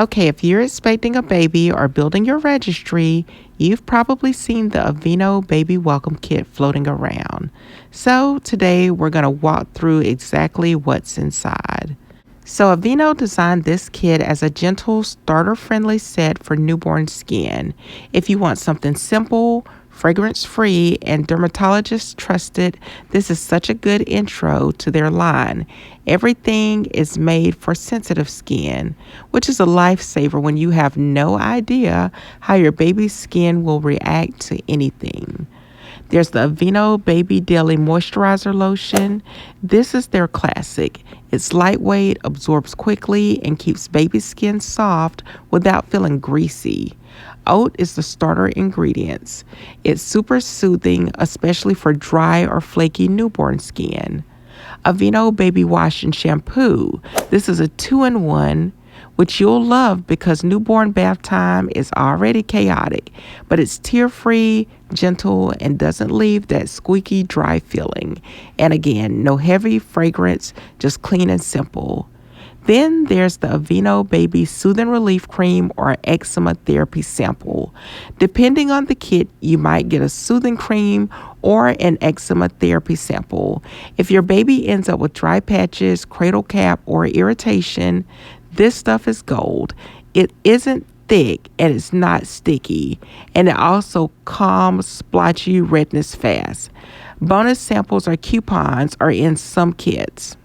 Okay, if you're expecting a baby or building your registry, you've probably seen the Aveeno Baby Welcome Kit floating around. So today we're going to walk through exactly what's inside. So Aveeno designed this kit as a gentle, starter-friendly set for newborn skin. If you want something simple, fragrance-free, and dermatologist trusted, this is such a good intro to their line. Everything is made for sensitive skin, which is a lifesaver when you have no idea how your baby's skin will react to anything. There's the Aveeno Baby Daily Moisturizer Lotion. This is their classic. It's lightweight, absorbs quickly, and keeps baby skin soft without feeling greasy. Oat is the starter ingredients. It's super soothing, especially for dry or flaky newborn skin. Aveeno Baby Wash and Shampoo. This is a 2-in-1, which you'll love because newborn bath time is already chaotic, but it's tear-free, gentle, and doesn't leave that squeaky, dry feeling. And again, no heavy fragrance, just clean and simple. Then there's the Aveeno Baby Soothing Relief Cream or Eczema Therapy Sample. Depending on the kit, you might get a soothing cream or an eczema therapy sample. If your baby ends up with dry patches, cradle cap, or irritation, this stuff is gold. It isn't thick and it's not sticky, and it also calms splotchy redness fast. Bonus samples or coupons are in some kits.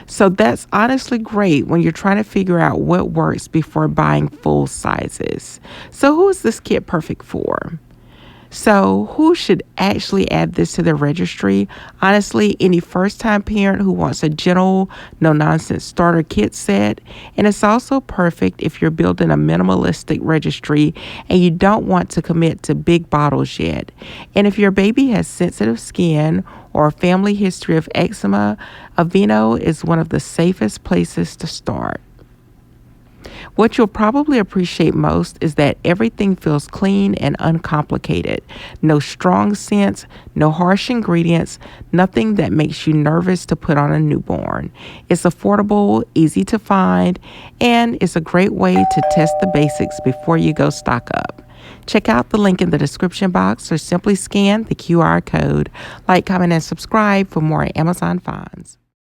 So that's honestly great when you're trying to figure out what works before buying full sizes. So who is this kit perfect for? So who should actually add this to their registry? Honestly, any first-time parent who wants a gentle, no-nonsense starter kit set. And it's also perfect if you're building a minimalistic registry and you don't want to commit to big bottles yet. And if your baby has sensitive skin or a family history of eczema, Aveeno is one of the safest places to start. What you'll probably appreciate most is that everything feels clean and uncomplicated. No strong scents, no harsh ingredients, nothing that makes you nervous to put on a newborn. It's affordable, easy to find, and it's a great way to test the basics before you go stock up. Check out the link in the description box or simply scan the QR code. Like, comment, and subscribe for more Amazon finds.